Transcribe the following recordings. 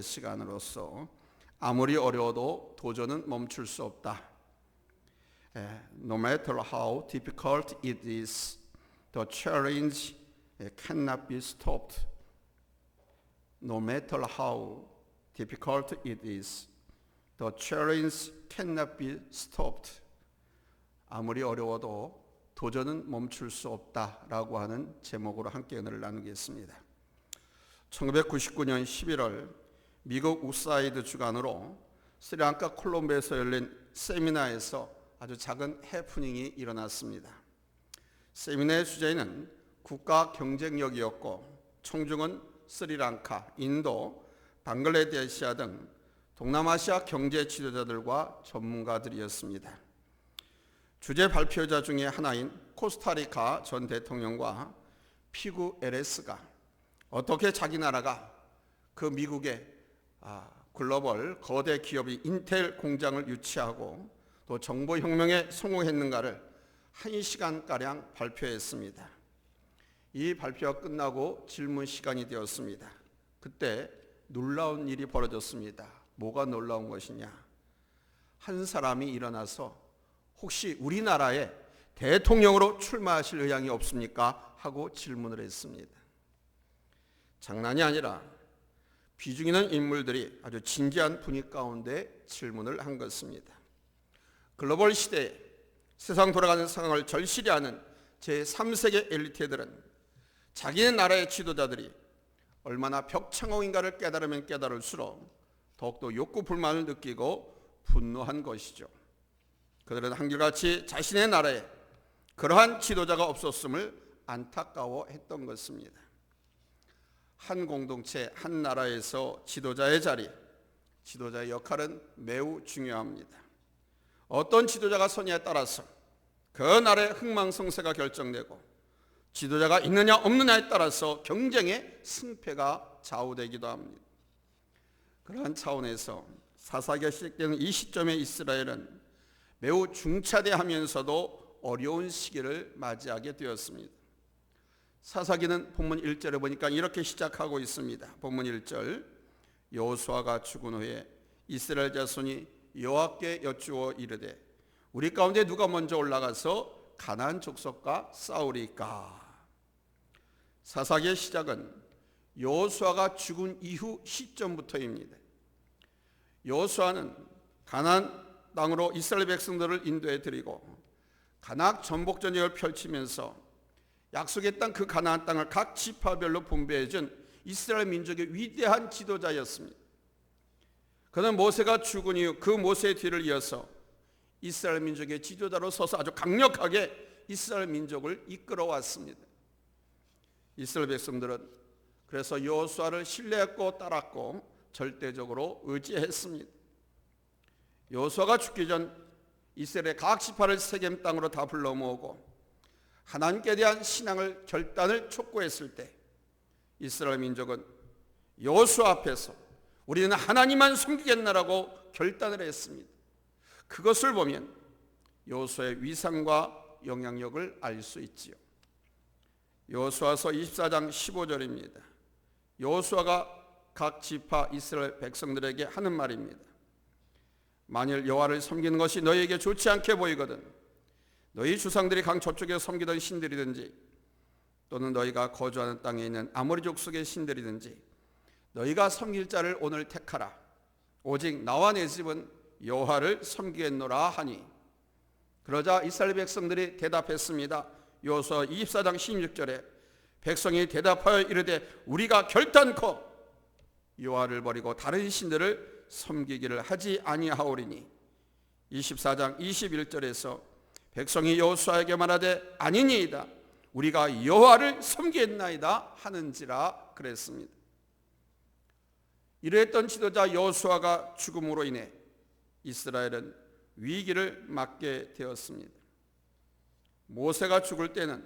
시간으로서 아무리 어려워도 도전은 멈출 수 없다. No matter how difficult it is, the challenge cannot be stopped. No matter how difficult it is, the challenge cannot be stopped. 아무리 어려워도 도전은 멈출 수 없다라고 하는 제목으로 함께 은혜를 나누겠습니다. 1999년 11월 미국 우사이드 주간으로 스리랑카 콜롬보에서 열린 세미나에서 아주 작은 해프닝이 일어났습니다. 세미나의 주제는 국가 경쟁력이었고 청중은 스리랑카, 인도, 방글라데시아 등 동남아시아 경제 지도자들과 전문가들이었습니다. 주제 발표자 중에 하나인 코스타리카 전 대통령과 피구 LS가 어떻게 자기 나라가 그 미국의 글로벌 거대 기업이 인텔 공장을 유치하고 또 정보혁명에 성공했는가를 1시간가량 발표했습니다. 이 발표가 끝나고 질문 시간이 되었습니다. 그때 놀라운 일이 벌어졌습니다. 뭐가 놀라운 것이냐? 한 사람이 일어나서 혹시 우리나라에 대통령으로 출마하실 의향이 없습니까? 하고 질문을 했습니다. 장난이 아니라 비중 있는 인물들이 아주 진지한 분위기 가운데 질문을 한 것입니다. 글로벌 시대에 세상 돌아가는 상황을 절실히 아는 제3세계 엘리트들은 자기네 나라의 지도자들이 얼마나 벽창호인가를 깨달으면 깨달을수록 더욱더 욕구 불만을 느끼고 분노한 것이죠. 그들은 한결같이 자신의 나라에 그러한 지도자가 없었음을 안타까워했던 것입니다. 한 공동체, 한 나라에서 지도자의 자리, 지도자의 역할은 매우 중요합니다. 어떤 지도자가 서냐에 따라서 그 나라의 흥망성쇠가 결정되고 지도자가 있느냐 없느냐에 따라서 경쟁의 승패가 좌우되기도 합니다. 그러한 차원에서 사사기가 시작되는 이 시점에 이스라엘은 매우 중차대하면서도 어려운 시기를 맞이하게 되었습니다. 사사기는 본문 1절에 보니까 이렇게 시작하고 있습니다. 본문 1절, 여호수아가 죽은 후에 이스라엘 자손이 여호와께 여쭈어 이르되 우리 가운데 누가 먼저 올라가서 가나안 족속과 싸우리까? 사사기의 시작은 여호수아가 죽은 이후 시점부터입니다. 여호수아는 가나안 땅으로 이스라엘 백성들을 인도해 드리고 가나안 전복 전쟁을 펼치면서 약속의 땅 그 가나안 땅을 각 지파별로 분배해 준 이스라엘 민족의 위대한 지도자였습니다. 그는 모세가 죽은 이후 그 모세의 뒤를 이어서 이스라엘 민족의 지도자로 서서 아주 강력하게 이스라엘 민족을 이끌어 왔습니다. 이스라엘 백성들은 그래서 여호수아를 신뢰했고 따랐고 절대적으로 의지했습니다. 여호수아가 죽기 전 이스라엘의 각 지파를 세겜 땅으로 다 불러 모으고 하나님께 대한 신앙을 결단을 촉구했을 때 이스라엘 민족은 여호수아 앞에서 우리는 하나님만 섬기겠나라고 결단을 했습니다. 그것을 보면 여호수아의 위상과 영향력을 알 수 있지요. 여호수아서 24장 15절입니다. 여호수아가 각 지파 이스라엘 백성들에게 하는 말입니다. 만일 여호와를 섬기는 것이 너희에게 좋지 않게 보이거든 너희 주상들이 강 저쪽에 섬기던 신들이든지 또는 너희가 거주하는 땅에 있는 아모리 족속의 신들이든지 너희가 섬길 자를 오늘 택하라. 오직 나와 내 집은 여호와를 섬기겠노라 하니 그러자 이스라엘 백성들이 대답했습니다. 여호수아 24장 16절에 백성이 대답하여 이르되 우리가 결단코 여호와를 버리고 다른 신들을 섬기기를 하지 아니하오리니 24장 21절에서 백성이 여호수아에게 말하되 아니니이다 우리가 여호와를 섬기겠나이다 하는지라 그랬습니다. 이러했던 지도자 여호수아가 죽음으로 인해 이스라엘은 위기를 맞게 되었습니다. 모세가 죽을 때는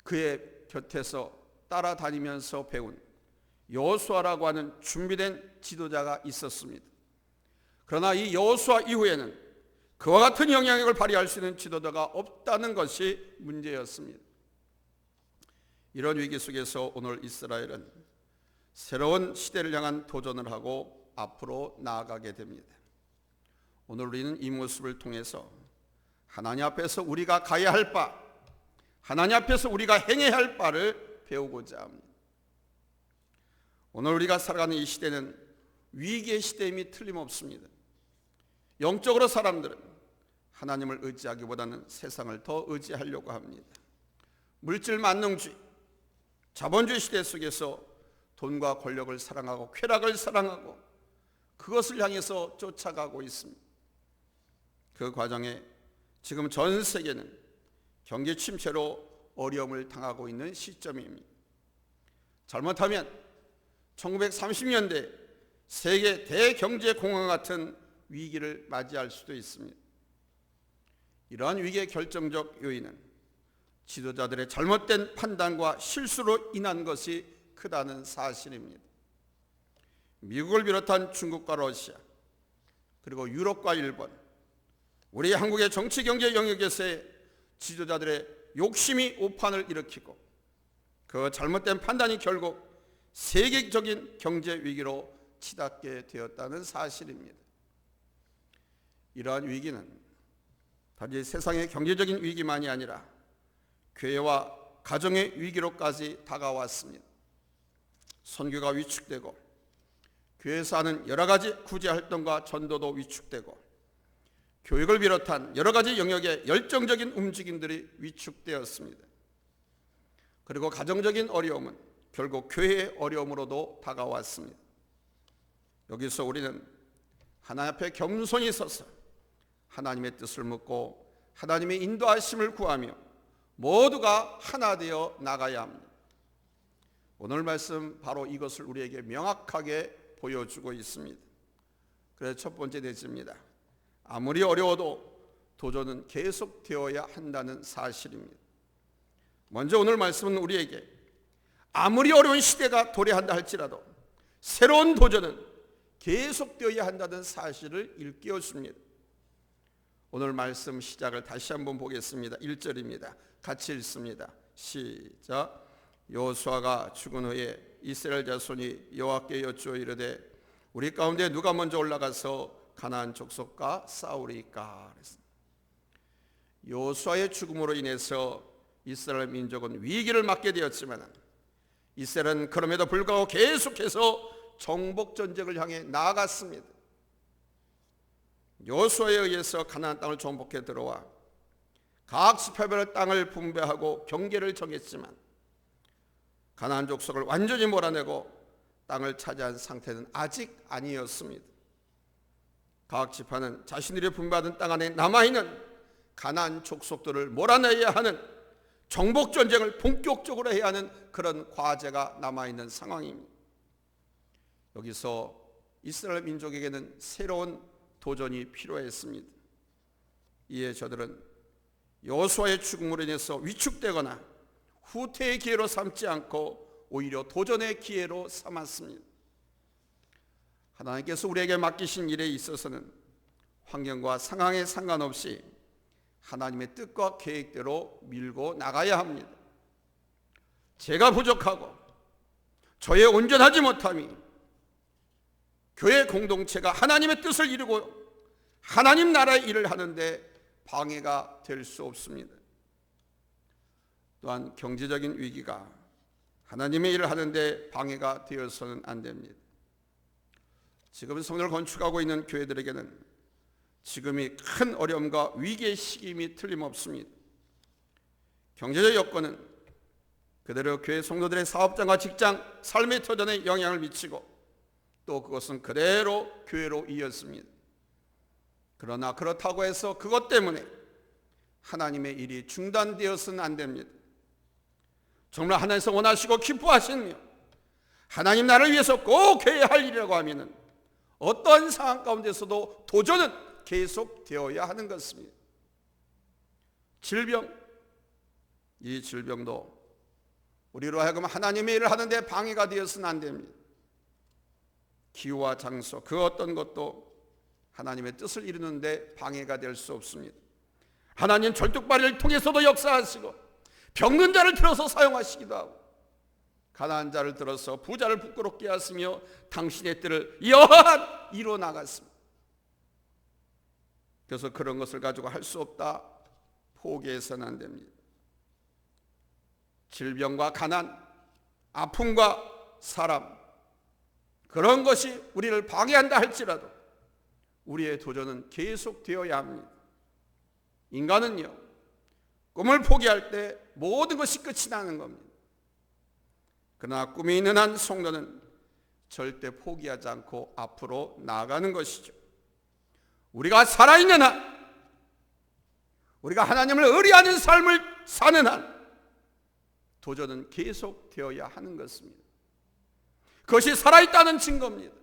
그의 곁에서 따라다니면서 배운 여호수아라고 하는 준비된 지도자가 있었습니다. 그러나 이 여호수아 이후에는 그와 같은 영향력을 발휘할 수 있는 지도자가 없다는 것이 문제였습니다. 이런 위기 속에서 오늘 이스라엘은 새로운 시대를 향한 도전을 하고 앞으로 나아가게 됩니다. 오늘 우리는 이 모습을 통해서 하나님 앞에서 우리가 가야 할 바, 하나님 앞에서 우리가 행해야 할 바를 배우고자 합니다. 오늘 우리가 살아가는 이 시대는 위기의 시대임이 틀림없습니다. 영적으로 사람들은 하나님을 의지하기보다는 세상을 더 의지하려고 합니다. 물질 만능주의, 자본주의 시대 속에서 돈과 권력을 사랑하고 쾌락을 사랑하고 그것을 향해서 쫓아가고 있습니다. 그 과정에 지금 전 세계는 경기 침체로 어려움을 당하고 있는 시점입니다. 잘못하면 1930년대 세계 대경제공황 같은 위기를 맞이할 수도 있습니다. 이러한 위기의 결정적 요인은 지도자들의 잘못된 판단과 실수로 인한 것이 크다는 사실입니다. 미국을 비롯한 중국과 러시아, 그리고 유럽과 일본, 우리 한국의 정치 경제 영역에서의 지도자들의 욕심이 오판을 일으키고 그 잘못된 판단이 결국 세계적인 경제 위기로 치닫게 되었다는 사실입니다. 이러한 위기는 단지 세상의 경제적인 위기만이 아니라 교회와 가정의 위기로까지 다가왔습니다. 선교가 위축되고 교회에서 하는 여러 가지 구제 활동과 전도도 위축되고 교육을 비롯한 여러 가지 영역의 열정적인 움직임들이 위축되었습니다. 그리고 가정적인 어려움은 결국 교회의 어려움으로도 다가왔습니다. 여기서 우리는 하나님 앞에 겸손히 서서 하나님의 뜻을 묻고 하나님의 인도하심을 구하며 모두가 하나 되어 나가야 합니다. 오늘 말씀 바로 이것을 우리에게 명확하게 보여주고 있습니다. 그래서 첫 번째 대지입니다. 아무리 어려워도 도전은 계속되어야 한다는 사실입니다. 먼저 오늘 말씀은 우리에게 아무리 어려운 시대가 도래한다 할지라도 새로운 도전은 계속되어야 한다는 사실을 일깨워줍니다. 오늘 말씀 시작을 다시 한번 보겠습니다. 1절입니다. 같이 읽습니다. 시작. 여호수아가 죽은 후에 이스라엘 자손이 여호와께 여쭈어 이르되 우리 가운데 누가 먼저 올라가서 가나안 족속과 싸우리까? 여호수아의 죽음으로 인해서 이스라엘 민족은 위기를 맞게 되었지만 이스라엘은 그럼에도 불구하고 계속해서 정복 전쟁을 향해 나아갔습니다. 여호수아에 의해서 가나안 땅을 정복해 들어와 각 지파별의 땅을 분배하고 경계를 정했지만 가나안 족속을 완전히 몰아내고 땅을 차지한 상태는 아직 아니었습니다. 각 지파는 자신들이 분배받은 땅 안에 남아있는 가나안 족속들을 몰아내야 하는 정복 전쟁을 본격적으로 해야 하는 그런 과제가 남아있는 상황입니다. 여기서 이스라엘 민족에게는 새로운 도전이 필요했습니다. 이에 저들은 여호수아의 죽음으로 인해서 위축되거나 후퇴의 기회로 삼지 않고 오히려 도전의 기회로 삼았습니다. 하나님께서 우리에게 맡기신 일에 있어서는 환경과 상황에 상관없이 하나님의 뜻과 계획대로 밀고 나가야 합니다. 제가 부족하고 저의 온전하지 못함이 교회 공동체가 하나님의 뜻을 이루고 하나님 나라의 일을 하는데 방해가 될 수 없습니다. 또한 경제적인 위기가 하나님의 일을 하는데 방해가 되어서는 안 됩니다. 지금 성전을 건축하고 있는 교회들에게는 지금이 큰 어려움과 위기의 시기임이 틀림없습니다. 경제적 여건은 그대로 교회 성도들의 사업장과 직장, 삶의 터전에 영향을 미치고 또 그것은 그대로 교회로 이었습니다. 그러나 그렇다고 해서 그것 때문에 하나님의 일이 중단되어서는 안 됩니다. 정말 하나님께서 원하시고 기뻐하시며 하나님 나라를 위해서 꼭 해야 할 일이라고 하면 어떠한 상황 가운데서도 도전은 계속되어야 하는 것입니다. 질병, 이 질병도 우리로 하여금 하나님의 일을 하는데 방해가 되어서는 안 됩니다. 기후와 장소, 그 어떤 것도 하나님의 뜻을 이루는데 방해가 될 수 없습니다. 하나님 절뚝발이를 통해서도 역사하시고 병든 자를 들어서 사용하시기도 하고 가난한 자를 들어서 부자를 부끄럽게 하시며 당신의 뜻을 여한 이루어 나갔습니다. 그래서 그런 것을 가지고 할 수 없다, 포기해서는 안 됩니다. 질병과 가난, 아픔과 사람, 그런 것이 우리를 방해한다 할지라도 우리의 도전은 계속되어야 합니다. 인간은요, 꿈을 포기할 때 모든 것이 끝이 나는 겁니다. 그러나 꿈이 있는 한 성도는 절대 포기하지 않고 앞으로 나아가는 것이죠. 우리가 살아있는 한, 우리가 하나님을 의뢰하는 삶을 사는 한 도전은 계속되어야 하는 것입니다. 그것이 살아있다는 증거입니다.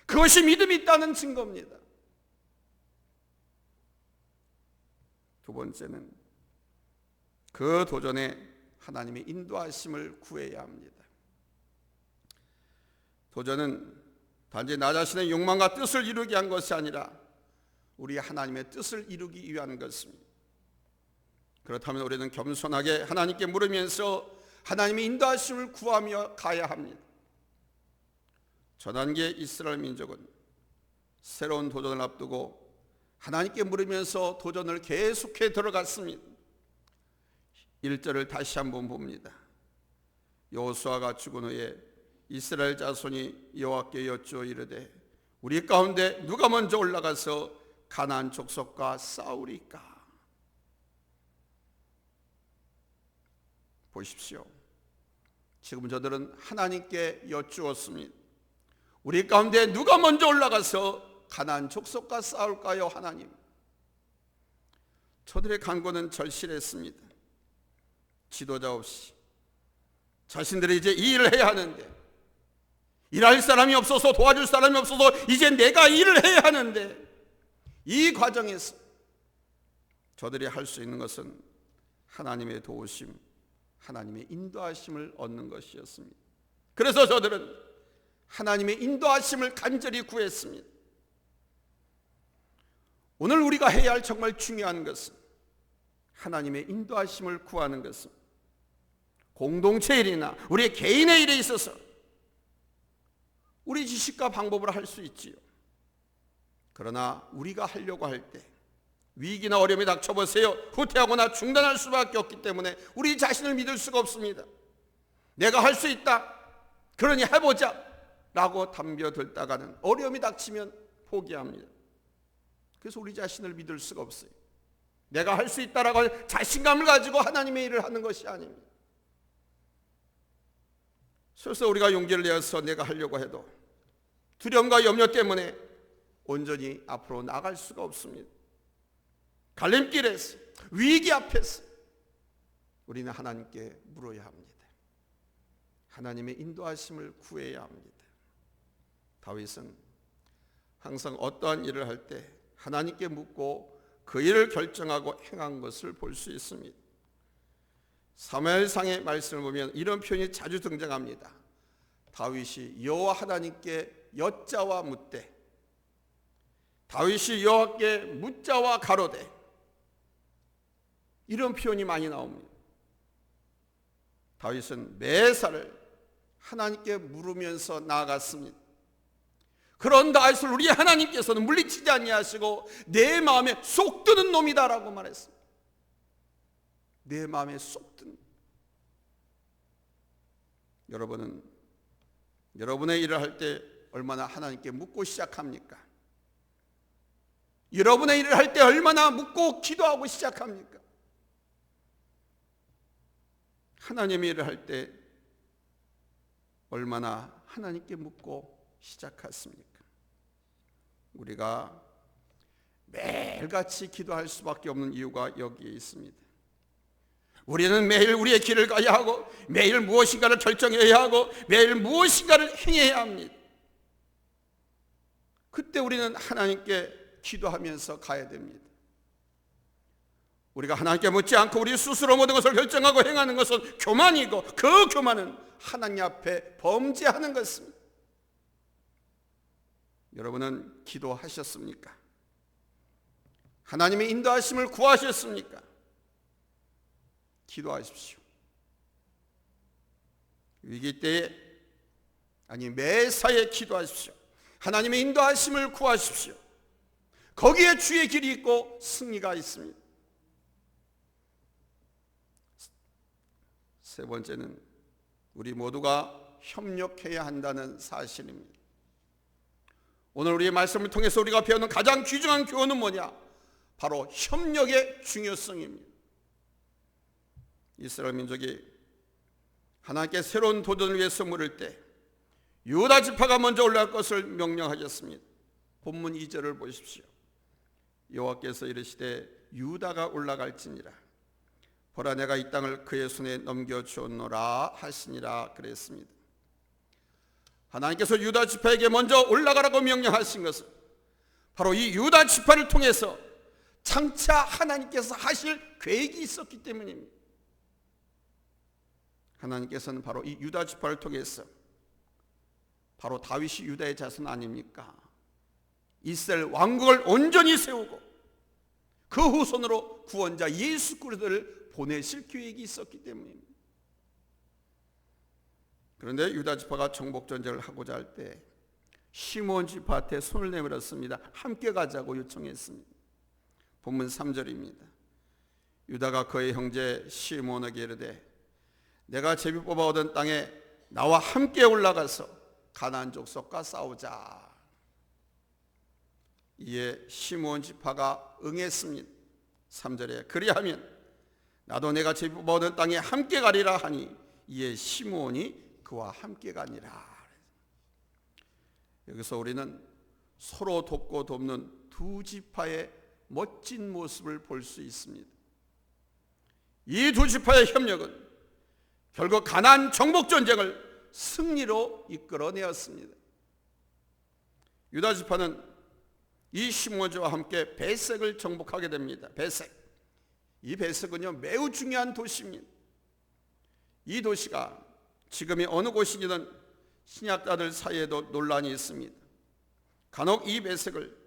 그것이 믿음이 있다는 증거입니다. 두 번째는 그 도전에 하나님의 인도하심을 구해야 합니다. 도전은 단지 나 자신의 욕망과 뜻을 이루기 위한 것이 아니라 우리 하나님의 뜻을 이루기 위한 것입니다. 그렇다면 우리는 겸손하게 하나님께 물으면서 하나님의 인도하심을 구하며 가야 합니다. 전환기의 이스라엘 민족은 새로운 도전을 앞두고 하나님께 물으면서 도전을 계속해 들어갔습니다. 1절을 다시 한번 봅니다. 여호수아가 죽은 후에 이스라엘 자손이 여호와께 여쭈어 이르되 우리 가운데 누가 먼저 올라가서 가나안 족속과 싸우리까? 보십시오. 지금 저들은 하나님께 여쭈었습니다. 우리 가운데 누가 먼저 올라가서 가나안 족속과 싸울까요? 하나님. 저들의 간구는 절실했습니다. 지도자 없이 자신들이 이제 이 일을 해야 하는데, 일할 사람이 없어서, 도와줄 사람이 없어서 이제 내가 일을 해야 하는데, 이 과정에서 저들이 할 수 있는 것은 하나님의 도우심, 하나님의 인도하심을 얻는 것이었습니다. 그래서 저들은 하나님의 인도하심을 간절히 구했습니다. 오늘 우리가 해야 할 정말 중요한 것은 하나님의 인도하심을 구하는 것입니다. 공동체 일이나 우리의 개인의 일에 있어서 우리 지식과 방법으로 할 수 있지요. 그러나 우리가 하려고 할 때 위기나 어려움이 닥쳐보세요. 후퇴하거나 중단할 수밖에 없기 때문에 우리 자신을 믿을 수가 없습니다. 내가 할 수 있다, 그러니 해보자 라고 덤벼들다가는 어려움이 닥치면 포기합니다. 그래서 우리 자신을 믿을 수가 없어요. 내가 할 수 있다라고 자신감을 가지고 하나님의 일을 하는 것이 아닙니다. 그래서 우리가 용기를 내어서 내가 하려고 해도 두려움과 염려 때문에 온전히 앞으로 나갈 수가 없습니다. 갈림길에서, 위기 앞에서 우리는 하나님께 물어야 합니다. 하나님의 인도하심을 구해야 합니다. 다윗은 항상 어떠한 일을 할 때 하나님께 묻고 그 일을 결정하고 행한 것을 볼 수 있습니다. 사무엘상의 말씀을 보면 이런 표현이 자주 등장합니다. 다윗이 여호와 하나님께 여짜와 묻되, 다윗이 여호와께 묻자와 가로되, 이런 표현이 많이 나옵니다. 다윗은 매사를 하나님께 물으면서 나아갔습니다. 그런 다윗을 우리 하나님께서는 물리치지 아니하시고 내 마음에 쏙 드는 놈이다라고 말했습니다. 내 마음에 쏙 드는. 여러분은 여러분의 일을 할 때 얼마나 하나님께 묻고 시작합니까? 여러분의 일을 할 때 얼마나 묻고 기도하고 시작합니까? 하나님의 일을 할 때 얼마나 하나님께 묻고 시작했습니까? 우리가 매일같이 기도할 수밖에 없는 이유가 여기에 있습니다. 우리는 매일 우리의 길을 가야 하고, 매일 무엇인가를 결정해야 하고, 매일 무엇인가를 행해야 합니다. 그때 우리는 하나님께 기도하면서 가야 됩니다. 우리가 하나님께 묻지 않고 우리 스스로 모든 것을 결정하고 행하는 것은 교만이고, 그 교만은 하나님 앞에 범죄하는 것입니다. 여러분은 기도하셨습니까? 하나님의 인도하심을 구하셨습니까? 기도하십시오. 위기 때에 아니 매사에 기도하십시오. 하나님의 인도하심을 구하십시오. 거기에 주의 길이 있고 승리가 있습니다. 세 번째는 우리 모두가 협력해야 한다는 사실입니다. 오늘 우리의 말씀을 통해서 우리가 배우는 가장 귀중한 교훈은 뭐냐? 바로 협력의 중요성입니다. 이스라엘 민족이 하나님께 새로운 도전을 위해서 물을 때 유다 지파가 먼저 올라갈 것을 명령하셨습니다. 본문 2절을 보십시오. 여호와께서 이르시되 유다가 올라갈지니라. 보라 내가 이 땅을 그의 손에 넘겨주었노라 하시니라 그랬습니다. 하나님께서 유다 지파에게 먼저 올라가라고 명령하신 것은 바로 이 유다 지파를 통해서 장차 하나님께서 하실 계획이 있었기 때문입니다. 하나님께서는 바로 이 유다 지파를 통해서 바로 다윗이 유다의 자손 아닙니까? 이스라엘 왕국을 온전히 세우고 그 후손으로 구원자 예수 그리스도를 보내실 계획이 있었기 때문입니다. 그런데 유다 지파가 정복 전쟁을 하고자 할 때 시므온 지파한테 손을 내밀었습니다. 함께 가자고 요청했습니다. 본문 3절입니다. 유다가 그의 형제 시므온에게 이르되 내가 제비 뽑아 얻은 땅에 나와 함께 올라가서 가나안 족속과 싸우자. 이에 시므온 지파가 응했습니다. 3절에 그리하면 나도 내가 제비 뽑아 얻은 땅에 함께 가리라 하니 이에 시므온이 그와 함께 가니라. 여기서 우리는 서로 돕고 돕는 두 지파의 멋진 모습을 볼 수 있습니다. 이 두 지파의 협력은 결국 가나안 정복 전쟁을 승리로 이끌어내었습니다. 유다 지파는 이 시므온과 함께 베색을 정복하게 됩니다. 베색. 이 베색은요 매우 중요한 도시입니다. 이 도시가 지금이 어느 곳이든 신약자들 사이에도 논란이 있습니다. 간혹 이 베색을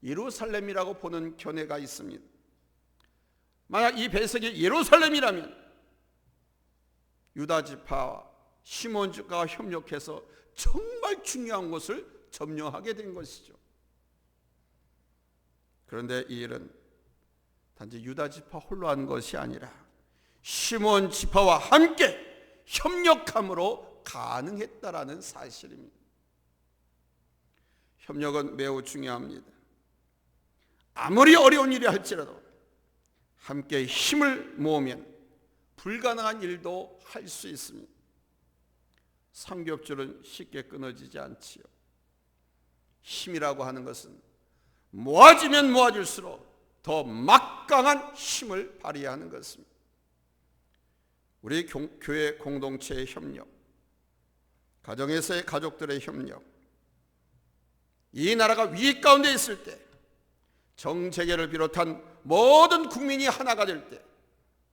예루살렘이라고 보는 견해가 있습니다. 만약 이 베색이 예루살렘이라면 유다 지파와 시므온 지파가 협력해서 정말 중요한 곳을 점령하게 된 것이죠. 그런데 이 일은 단지 유다 지파 홀로 한 것이 아니라 시므온 지파와 함께 협력함으로 가능했다라는 사실입니다. 협력은 매우 중요합니다. 아무리 어려운 일이 할지라도 함께 힘을 모으면 불가능한 일도 할 수 있습니다. 삼겹줄은 쉽게 끊어지지 않지요. 힘이라고 하는 것은 모아지면 모아질수록 더 막강한 힘을 발휘하는 것입니다. 우리 교회 공동체의 협력, 가정에서의 가족들의 협력, 이 나라가 위기 가운데 있을 때 정세계를 비롯한 모든 국민이 하나가 될 때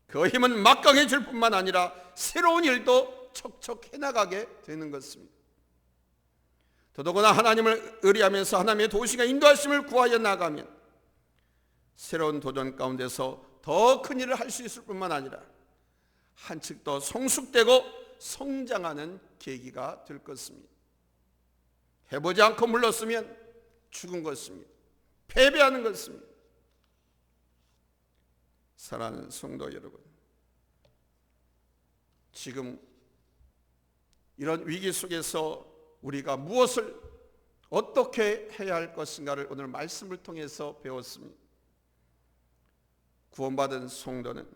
그 힘은 막강해질 뿐만 아니라 새로운 일도 척척 해나가게 되는 것입니다. 더더구나 하나님을 의뢰하면서 하나님의 도우심과 인도하심을 구하여 나가면 새로운 도전 가운데서 더 큰 일을 할 수 있을 뿐만 아니라 한층 더 성숙되고 성장하는 계기가 될 것입니다. 해보지 않고 물렀으면 죽은 것입니다. 패배하는 것입니다. 사랑하는 성도 여러분, 지금 이런 위기 속에서 우리가 무엇을 어떻게 해야 할 것인가를 오늘 말씀을 통해서 배웠습니다. 구원받은 성도는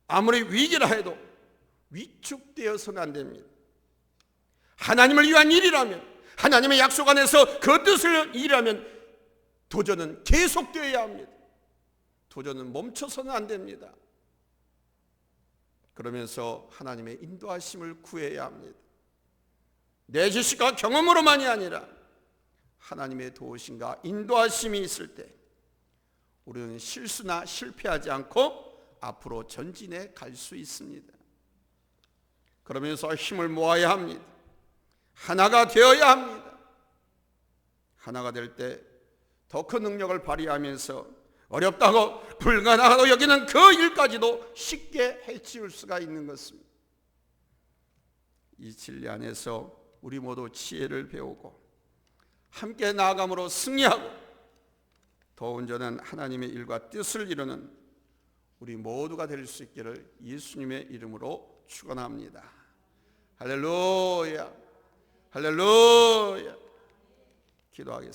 아무리 위기라 해도 위축되어서는 안 됩니다. 하나님을 위한 일이라면, 하나님의 약속 안에서 그 뜻을 일하면 도전은 계속되어야 합니다. 도전은 멈춰서는 안 됩니다. 그러면서 하나님의 인도하심을 구해야 합니다. 내 지식과 경험으로만이 아니라 하나님의 도우심과 인도하심이 있을 때 우리는 실수나 실패하지 않고 앞으로 전진해 갈 수 있습니다. 그러면서 힘을 모아야 합니다. 하나가 되어야 합니다. 하나가 될 때 더 큰 능력을 발휘하면서 어렵다고 불가능하다고 여기는 그 일까지도 쉽게 해치울 수가 있는 것입니다. 이 진리 안에서 우리 모두 지혜를 배우고 함께 나아감으로 승리하고 더 온전한 하나님의 일과 뜻을 이루는 우리 모두가 될 수 있기를 예수님의 이름으로 축원합니다. 할렐루야, 할렐루야. 기도하겠습니다.